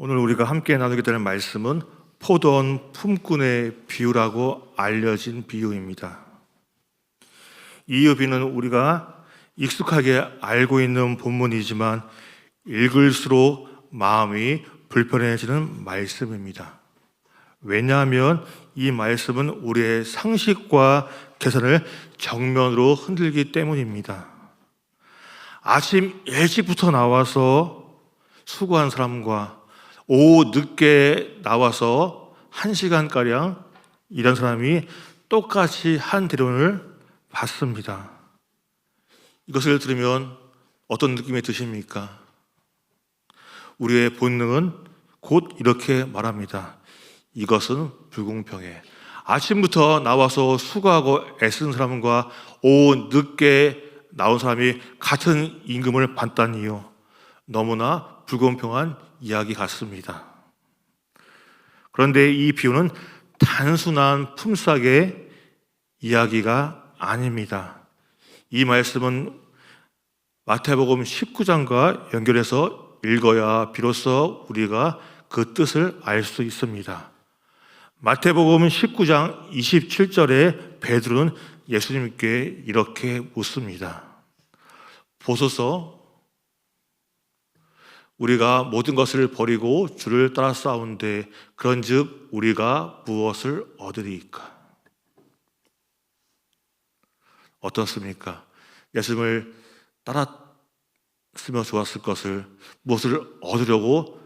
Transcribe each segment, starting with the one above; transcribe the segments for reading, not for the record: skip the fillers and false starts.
오늘 우리가 함께 나누게 되는 말씀은 포도원 품꾼의 비유라고 알려진 비유입니다. 이 비유는 우리가 익숙하게 알고 있는 본문이지만 읽을수록 마음이 불편해지는 말씀입니다. 왜냐하면 이 말씀은 우리의 상식과 계산을 정면으로 흔들기 때문입니다. 아침 일찍부터 나와서 수고한 사람과 오후 늦게 나와서 1시간가량 일한 사람이 똑같이 한 대론을 받습니다. 이것을 들으면 어떤 느낌이 드십니까? 우리의 본능은 곧 이렇게 말합니다. 이것은 불공평해. 아침부터 나와서 수고하고 애쓴 사람과 오후 늦게 나온 사람이 같은 임금을 받다니요. 너무나 불공평한 이야기 같습니다. 그런데 이 비유는 단순한 품삯의 이야기가 아닙니다. 이 말씀은 마태복음 19장과 연결해서 읽어야 비로소 우리가 그 뜻을 알 수 있습니다. 마태복음 19장 27절에 베드로는 예수님께 이렇게 묻습니다. 보소서, 우리가 모든 것을 버리고 주를 따라 싸운데 그런즉 우리가 무엇을 얻으리이까? 어떻습니까? 예수님을 따랐으면 좋았을 것을 무엇을 얻으려고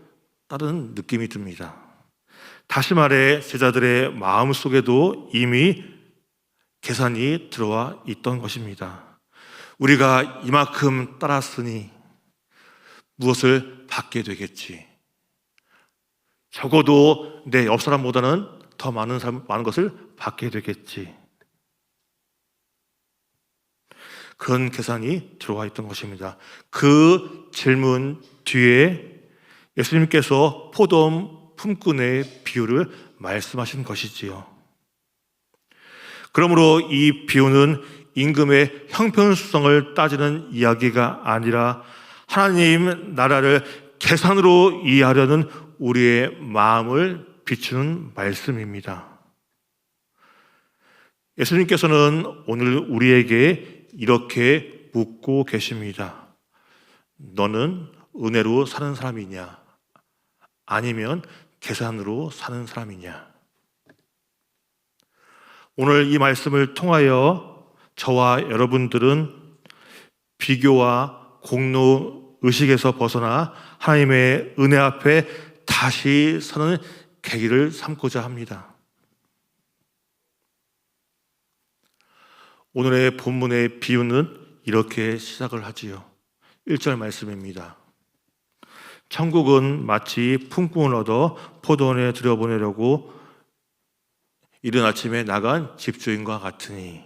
따르는 느낌이 듭니다. 다시 말해 제자들의 마음속에도 이미 계산이 들어와 있던 것입니다. 우리가 이만큼 따랐으니 무엇을 받게 되겠지. 적어도 내 옆 사람보다는 더 많은 것을 받게 되겠지. 그런 계산이 들어와 있던 것입니다. 그 질문 뒤에 예수님께서 포도원 품꾼의 비유를 말씀하신 것이지요. 그러므로 이 비유는 임금의 형편수성을 따지는 이야기가 아니라 하나님 나라를 계산으로 이해하려는 우리의 마음을 비추는 말씀입니다. 예수님께서는 오늘 우리에게 이렇게 묻고 계십니다. 너는 은혜로 사는 사람이냐? 아니면 계산으로 사는 사람이냐? 오늘 이 말씀을 통하여 저와 여러분들은 비교와 공로 의식에서 벗어나 하나님의 은혜 앞에 다시 서는 계기를 삼고자 합니다. 오늘의 본문의 비유는 이렇게 시작을 하지요. 1절 말씀입니다. 천국은 마치 품꾼을 얻어 포도원에 들여보내려고 이른 아침에 나간 집주인과 같으니.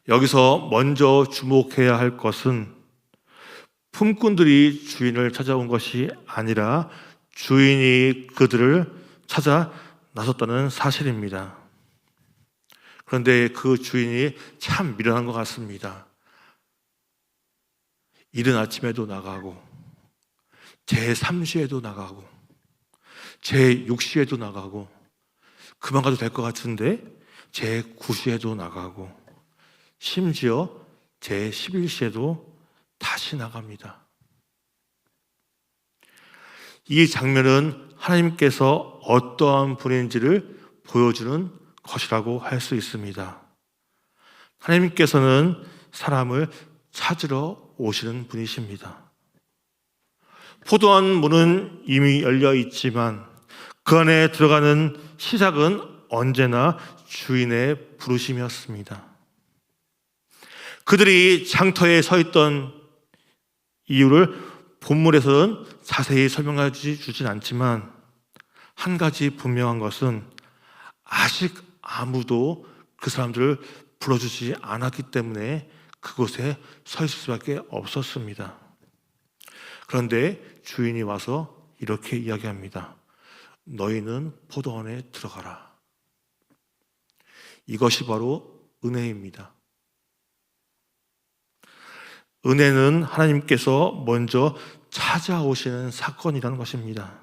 여기서 먼저 주목해야 할 것은 품꾼들이 주인을 찾아온 것이 아니라 주인이 그들을 찾아 나섰다는 사실입니다. 그런데 그 주인이 참 미련한 것 같습니다. 이른 아침에도 나가고 제3시에도 나가고 제6시에도 나가고 그만 가도 될 것 같은데 제9시에도 나가고 심지어 제11시에도 다시 나갑니다. 이 장면은 하나님께서 어떠한 분인지를 보여주는 것이라고 할 수 있습니다. 하나님께서는 사람을 찾으러 오시는 분이십니다. 포도원 문은 이미 열려 있지만 그 안에 들어가는 시작은 언제나 주인의 부르심이었습니다. 그들이 장터에 서 있던 이유를 본문에서는 자세히 설명해 주진 않지만 한 가지 분명한 것은 아직 아무도 그 사람들을 불러주지 않았기 때문에 그곳에 서 있을 수밖에 없었습니다. 그런데 주인이 와서 이렇게 이야기합니다. 너희는 포도원에 들어가라. 이것이 바로 은혜입니다. 은혜는 하나님께서 먼저 찾아오시는 사건이라는 것입니다.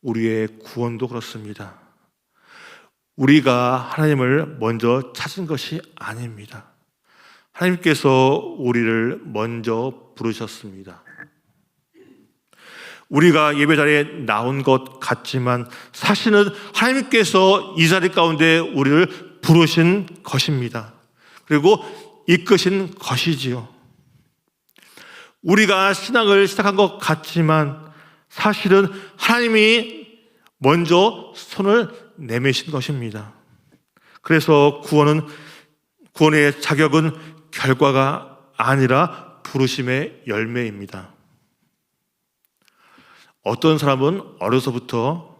우리의 구원도 그렇습니다. 우리가 하나님을 먼저 찾은 것이 아닙니다. 하나님께서 우리를 먼저 부르셨습니다. 우리가 예배자리에 나온 것 같지만 사실은 하나님께서 이 자리 가운데 우리를 부르신 것입니다. 그리고 이끄신 것이지요. 우리가 신앙을 시작한 것 같지만 사실은 하나님이 먼저 손을 내미신 것입니다. 그래서 구원의 자격은 결과가 아니라 부르심의 열매입니다. 어떤 사람은 어려서부터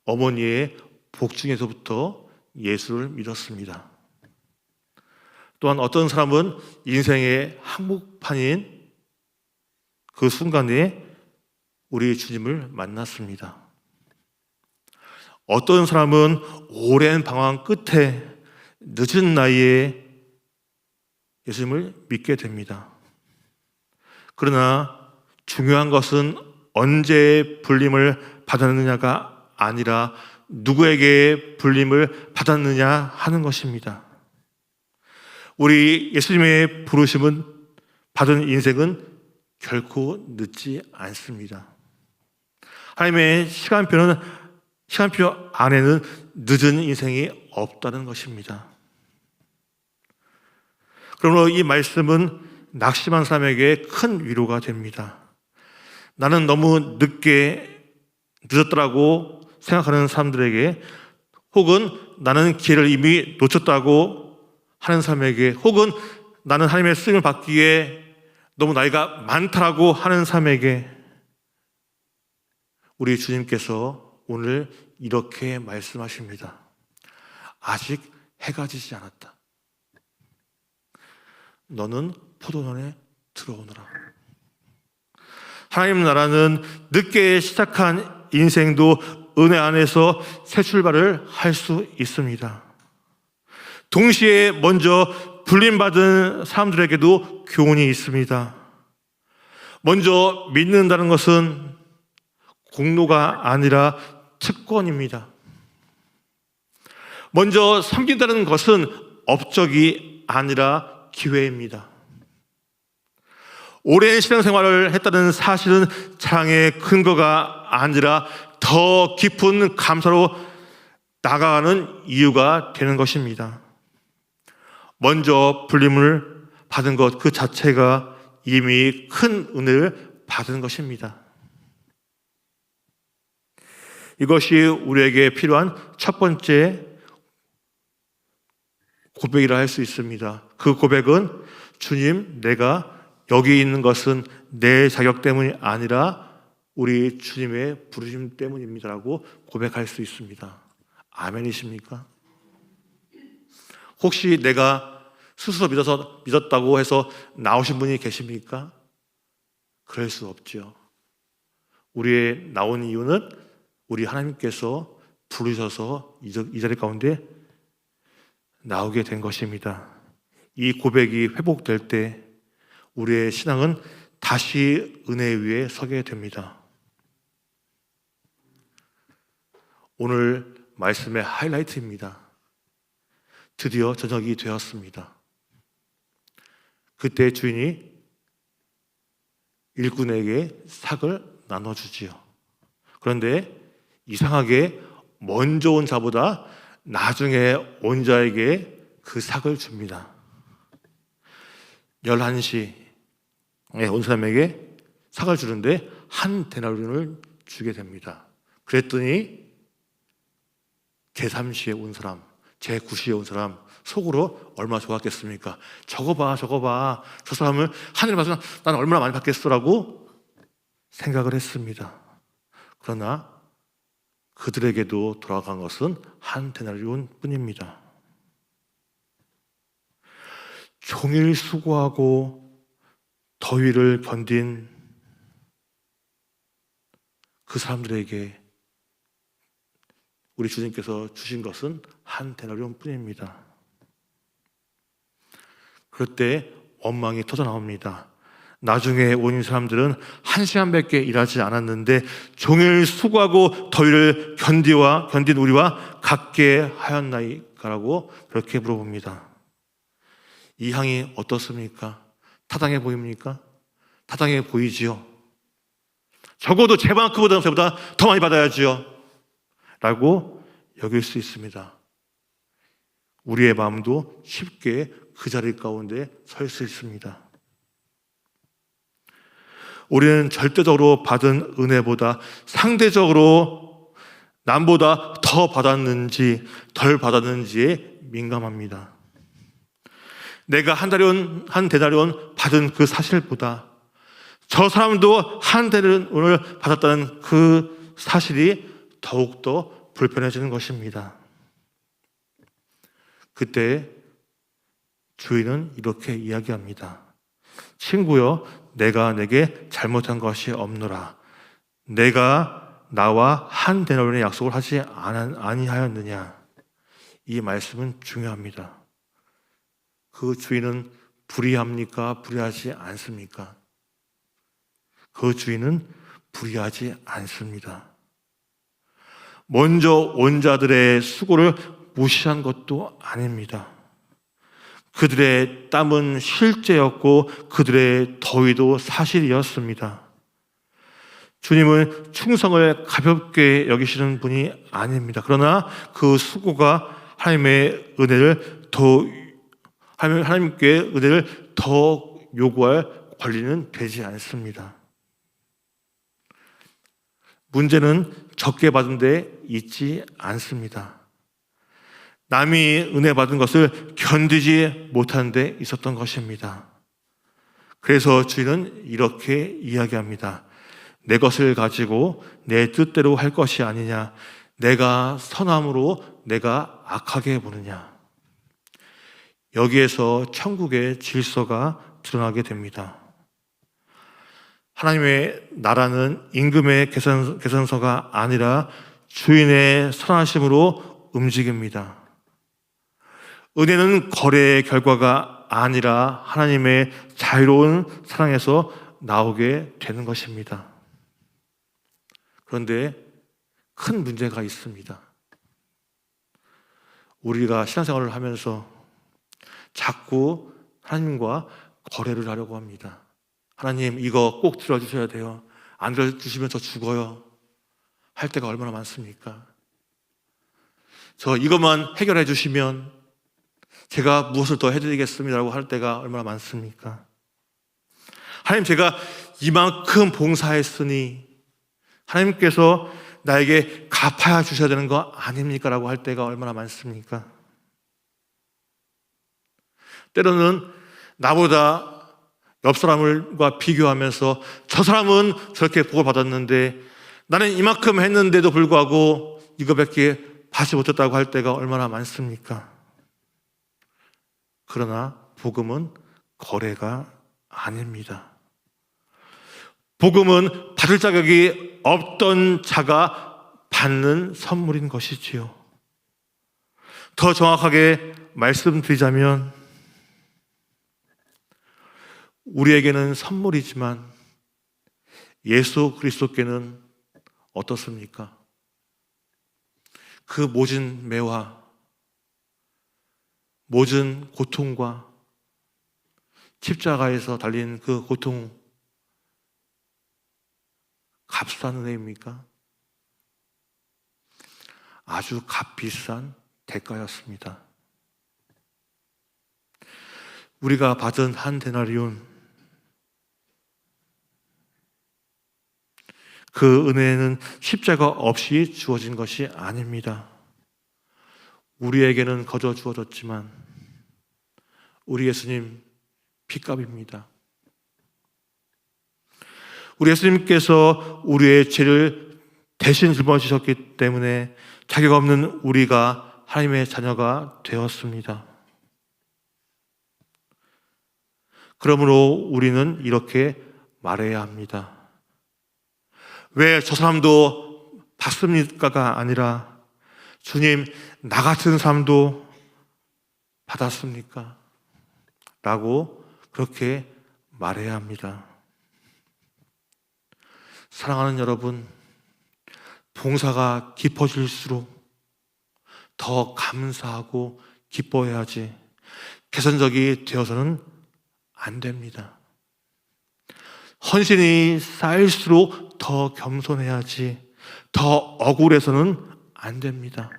어머니의 복중에서부터 예수를 믿었습니다. 또한 어떤 사람은 인생의 한복판인 그 순간에 우리 주님을 만났습니다. 어떤 사람은 오랜 방황 끝에 늦은 나이에 예수님을 믿게 됩니다. 그러나 중요한 것은 언제 불림을 받았느냐가 아니라 누구에게 불림을 받았느냐 하는 것입니다. 우리 예수님의 부르심은 받은 인생은 결코 늦지 않습니다. 하나님의 시간표 안에는 늦은 인생이 없다는 것입니다. 그러므로 이 말씀은 낙심한 사람에게 큰 위로가 됩니다. 나는 너무 늦었더라고 생각하는 사람들에게, 혹은 나는 기회를 이미 놓쳤다고 하는 사람에게, 혹은 나는 하나님의 쓰임을 받기에 너무 나이가 많다라고 하는 사람에게 우리 주님께서 오늘 이렇게 말씀하십니다. 아직 해가 지지 않았다. 너는 포도원에 들어오너라. 하나님 나라는 늦게 시작한 인생도 은혜 안에서 새 출발을 할 수 있습니다. 동시에 먼저 불림받은 사람들에게도 교훈이 있습니다. 먼저 믿는다는 것은 공로가 아니라 특권입니다. 먼저 섬긴다는 것은 업적이 아니라 기회입니다. 오랜 신앙생활을 했다는 사실은 자랑의 근거가 아니라 더 깊은 감사로 나아가는 이유가 되는 것입니다. 먼저 불림을 받은 것 그 자체가 이미 큰 은혜를 받은 것입니다. 이것이 우리에게 필요한 첫 번째 고백이라 할 수 있습니다. 그 고백은 주님, 내가 여기 있는 것은 내 자격 때문이 아니라 우리 주님의 부르심 때문입니다라고 고백할 수 있습니다. 아멘이십니까? 혹시 내가 스스로 믿었다고 해서 나오신 분이 계십니까? 그럴 수 없죠. 우리의 나온 이유는 우리 하나님께서 부르셔서 이 자리 가운데 나오게 된 것입니다. 이 고백이 회복될 때 우리의 신앙은 다시 은혜 위에 서게 됩니다. 오늘 말씀의 하이라이트입니다. 드디어 저녁이 되었습니다. 그때 주인이 일꾼에게 삭을 나눠주지요. 그런데 이상하게 먼저 온 자보다 나중에 온 자에게 그 삭을 줍니다. 11시에 온 사람에게 삭을 주는데 한 데나리온을 주게 됩니다. 그랬더니 제3시에 온 사람, 제9시에 온 사람 속으로 얼마나 좋았겠습니까? 저거 봐. 저 사람을 하늘에 봐서 난 얼마나 많이 받겠어라고 생각을 했습니다. 그러나 그들에게도 돌아간 것은 한 데나리온 뿐입니다. 종일 수고하고 더위를 견딘 그 사람들에게 우리 주님께서 주신 것은 한 데나리온 뿐입니다. 그럴 때 원망이 터져 나옵니다. 나중에 온 사람들은 1시간밖에 일하지 않았는데 종일 수고하고 더위를 견딘 우리와 같게 하였나이까라고 그렇게 물어봅니다. 이 향이 어떻습니까? 타당해 보입니까? 타당해 보이지요. 적어도 제만큼보다 저보다 더 많이 받아야지요 라고 여길 수 있습니다. 우리의 마음도 쉽게 그 자리 가운데 설 수 있습니다. 우리는 절대적으로 받은 은혜보다 상대적으로 남보다 더 받았는지 덜 받았는지에 민감합니다. 내가 한 데나리온 받은 그 사실보다 저 사람도 한 데나리온을 받았다는 그 사실이 더욱더 불편해지는 것입니다. 그때 주인은 이렇게 이야기합니다. 친구여, 내가 내게 잘못한 것이 없노라. 내가 나와 한 데나리온의 약속을 하지 아니하였느냐. 이 말씀은 중요합니다. 그 주인은 불의합니까? 불의하지 않습니까? 그 주인은 불의하지 않습니다. 먼저 온 자들의 수고를 무시한 것도 아닙니다. 그들의 땀은 실제였고 그들의 더위도 사실이었습니다. 주님은 충성을 가볍게 여기시는 분이 아닙니다. 그러나 그 수고가 하나님께 은혜를 더 요구할 권리는 되지 않습니다. 문제는 적게 받은 데 있지 않습니다. 남이 은혜 받은 것을 견디지 못하는 데 있었던 것입니다. 그래서 주인은 이렇게 이야기합니다. 내 것을 가지고 내 뜻대로 할 것이 아니냐. 내가 선함으로 내가 악하게 보느냐. 여기에서 천국의 질서가 드러나게 됩니다. 하나님의 나라는 임금의 계산서가 아니라 주인의 선하심으로 움직입니다. 은혜는 거래의 결과가 아니라 하나님의 자유로운 사랑에서 나오게 되는 것입니다. 그런데 큰 문제가 있습니다. 우리가 신앙생활을 하면서 자꾸 하나님과 거래를 하려고 합니다. 하나님, 이거 꼭 들어주셔야 돼요. 안 들어주시면 저 죽어요. 할 때가 얼마나 많습니까? 저 이것만 해결해 주시면 제가 무엇을 더 해드리겠습니다라고 할 때가 얼마나 많습니까? 하나님, 제가 이만큼 봉사했으니 하나님께서 나에게 갚아야 주셔야 되는 거 아닙니까? 라고 할 때가 얼마나 많습니까? 때로는 나보다 옆 사람과 비교하면서 저 사람은 저렇게 복을 받았는데 나는 이만큼 했는데도 불구하고 이거밖에 받지 못했다고 할 때가 얼마나 많습니까? 그러나 복음은 거래가 아닙니다. 복음은 받을 자격이 없던 자가 받는 선물인 것이지요. 더 정확하게 말씀드리자면 우리에게는 선물이지만 예수 그리스도께는 어떻습니까? 그 모진 매와 모진 고통과 십자가에서 달린 그 고통 값싼 은혜입니까? 아주 값비싼 대가였습니다. 우리가 받은 한 데나리온, 그 은혜는 십자가 없이 주어진 것이 아닙니다. 우리에게는 거저 주어졌지만 우리 예수님 핏값입니다. 우리 예수님께서 우리의 죄를 대신 짊어지셨기 때문에 자격 없는 우리가 하나님의 자녀가 되었습니다. 그러므로 우리는 이렇게 말해야 합니다. 왜 저 사람도 받습니까가 아니라 주님, 나 같은 사람도 받았습니까? 라고 그렇게 말해야 합니다. 사랑하는 여러분, 봉사가 깊어질수록 더 감사하고 기뻐해야지 개선적이 되어서는 안 됩니다. 헌신이 쌓일수록 더 겸손해야지 더 억울해서는 안 됩니다.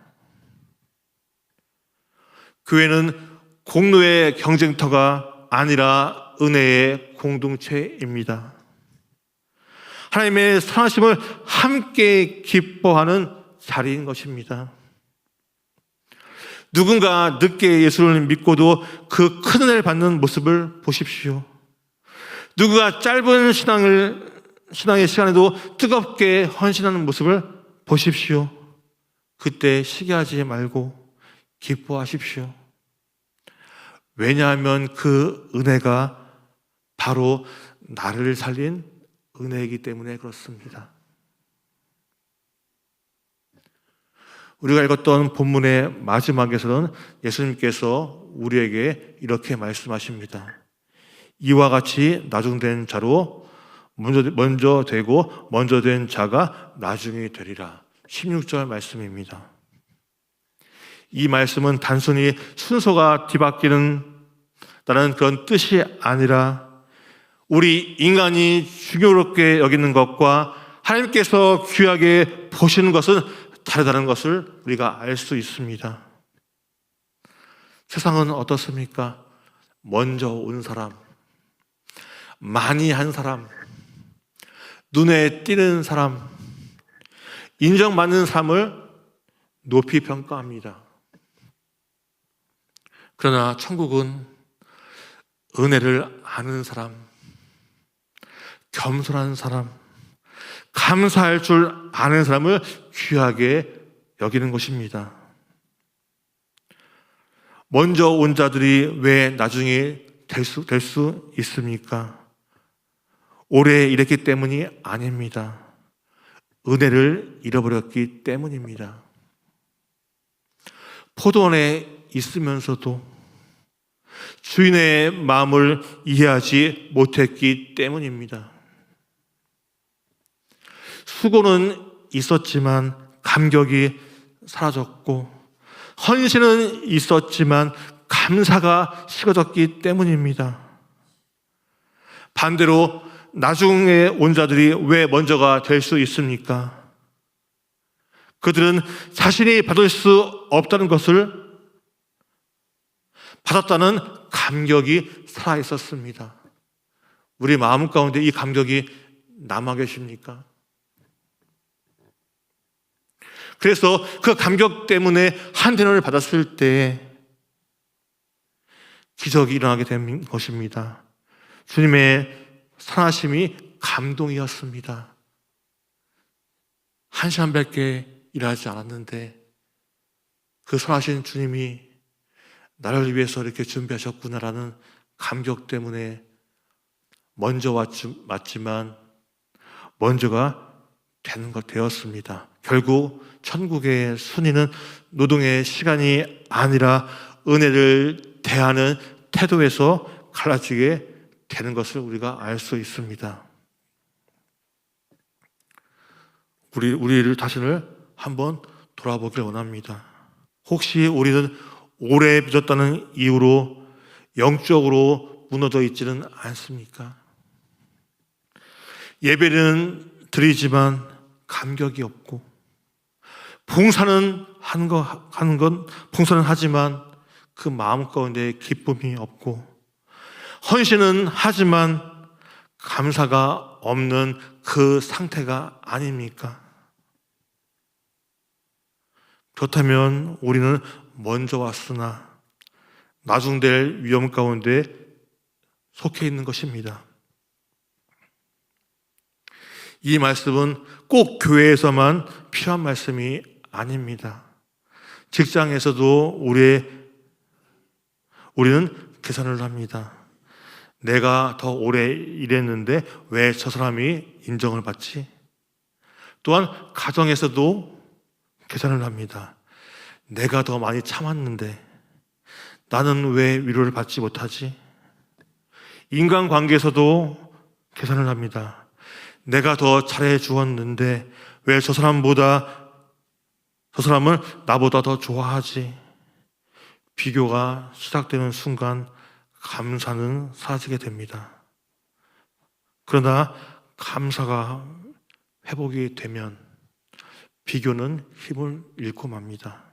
교회는 공로의 경쟁터가 아니라 은혜의 공동체입니다. 하나님의 선하심을 함께 기뻐하는 자리인 것입니다. 누군가 늦게 예수를 믿고도 그 큰 은혜를 받는 모습을 보십시오. 누구가 짧은 신앙의 시간에도 뜨겁게 헌신하는 모습을 보십시오. 그때 시기하지 말고 기뻐하십시오. 왜냐하면 그 은혜가 바로 나를 살린 은혜이기 때문에 그렇습니다. 우리가 읽었던 본문의 마지막에서는 예수님께서 우리에게 이렇게 말씀하십니다. 이와 같이 나중된 자로 먼저 되고 먼저 된 자가 나중에 되리라. 16절 말씀입니다. 이 말씀은 단순히 순서가 뒤바뀌는 다른 그런 뜻이 아니라 우리 인간이 중요롭게 여기는 것과 하나님께서 귀하게 보시는 것은 다르다는 것을 우리가 알 수 있습니다. 세상은 어떻습니까? 먼저 온 사람, 많이 한 사람, 눈에 띄는 사람, 인정받는 사람을 높이 평가합니다. 그러나 천국은 은혜를 아는 사람, 겸손한 사람, 감사할 줄 아는 사람을 귀하게 여기는 것입니다. 먼저 온 자들이 왜 나중에 될 수 있습니까? 오래 일했기 때문이 아닙니다. 은혜를 잃어버렸기 때문입니다. 포도원에 있으면서도 주인의 마음을 이해하지 못했기 때문입니다. 수고는 있었지만 감격이 사라졌고 헌신은 있었지만 감사가 식어졌기 때문입니다. 반대로 나중에 온 자들이 왜 먼저가 될 수 있습니까? 그들은 자신이 받을 수 없다는 것을 받았다는 감격이 살아 있었습니다. 우리 마음 가운데 이 감격이 남아 계십니까? 그래서 그 감격 때문에 한 대접을 받았을 때 기적이 일어나게 된 것입니다. 주님의 선하심이 감동이었습니다. 한 시간밖에 일하지 않았는데 그 선하신 주님이 나를 위해서 이렇게 준비하셨구나라는 감격 때문에 먼저 왔지만 먼저가 되었습니다. 결국 천국의 순위는 노동의 시간이 아니라 은혜를 대하는 태도에서 갈라지게 되는 것을 우리가 알 수 있습니다. 우리를 자신을 한번 돌아보길 원합니다. 혹시 우리는 오래 빚었다는 이유로 영적으로 무너져 있지는 않습니까? 예배는 드리지만 감격이 없고 봉사는 봉사는 하지만 그 마음 가운데 기쁨이 없고 헌신은 하지만 감사가 없는 그 상태가 아닙니까? 그렇다면 우리는 먼저 왔으나 나중될 위험 가운데 속해 있는 것입니다. 이 말씀은 꼭 교회에서만 필요한 말씀이 아닙니다. 직장에서도 우리는 계산을 합니다. 내가 더 오래 일했는데 왜 저 사람이 인정을 받지? 또한 가정에서도 계산을 합니다. 내가 더 많이 참았는데 나는 왜 위로를 받지 못하지? 인간관계에서도 계산을 합니다. 내가 더 잘해 주었는데 왜 저 사람은 나보다 더 좋아하지? 비교가 시작되는 순간 감사는 사라지게 됩니다. 그러나 감사가 회복이 되면 비교는 힘을 잃고 맙니다.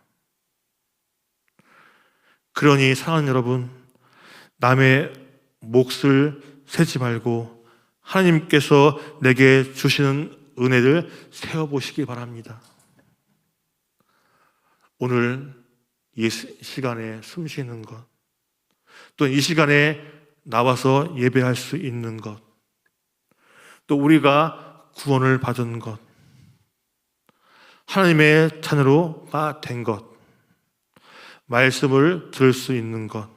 그러니 사랑하는 여러분, 남의 몫을 세지 말고 하나님께서 내게 주시는 은혜를 세어보시기 바랍니다. 오늘 이 시간에 숨 쉬는 것, 또 이 시간에 나와서 예배할 수 있는 것, 또 우리가 구원을 받은 것, 하나님의 자녀로가 된 것, 말씀을 들을 수 있는 것,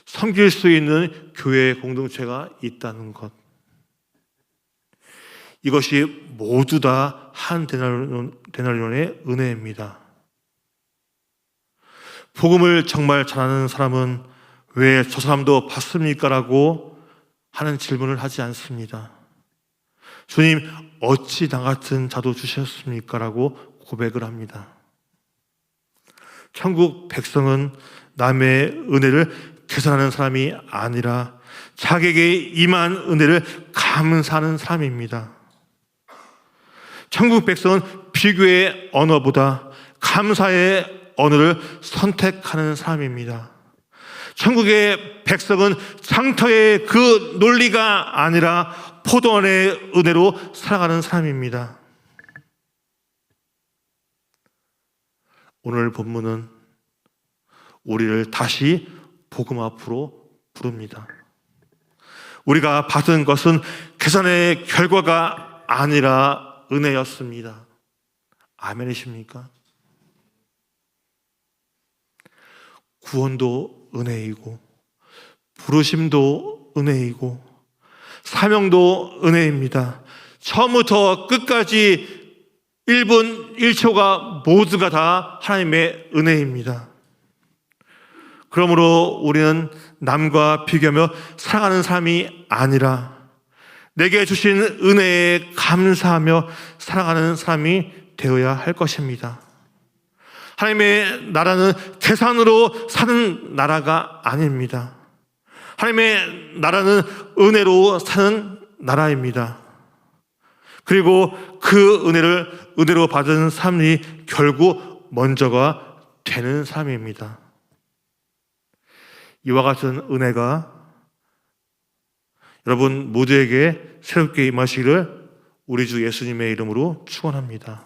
섬길 수 있는 교회 공동체가 있다는 것, 이것이 모두 다 한 데나리온의 은혜입니다. 복음을 정말 잘하는 사람은 왜 저 사람도 받습니까? 라고 하는 질문을 하지 않습니다. 주님, 어찌 나 같은 자도 주셨습니까? 라고 고백을 합니다. 천국 백성은 남의 은혜를 계산하는 사람이 아니라 자기에게 임한 은혜를 감사하는 사람입니다. 천국 백성은 비교의 언어보다 감사의 언어를 선택하는 사람입니다. 천국의 백성은 장터의 그 논리가 아니라 포도원의 은혜로 살아가는 사람입니다. 오늘 본문은 우리를 다시 복음 앞으로 부릅니다. 우리가 받은 것은 계산의 결과가 아니라 은혜였습니다. 아멘이십니까? 구원도 은혜이고 부르심도 은혜이고 사명도 은혜입니다. 처음부터 끝까지 1분 1초가 모두가 다 하나님의 은혜입니다. 그러므로 우리는 남과 비교하며 살아가는 삶이 아니라 내게 주신 은혜에 감사하며 살아가는 삶이 되어야 할 것입니다. 하나님의 나라는 계산으로 사는 나라가 아닙니다. 하나님의 나라는 은혜로 사는 나라입니다. 그리고 그 은혜로 받은 삶이 결국 먼저가 되는 삶입니다. 이와 같은 은혜가 여러분 모두에게 새롭게 임하시기를 우리 주 예수님의 이름으로 축원합니다.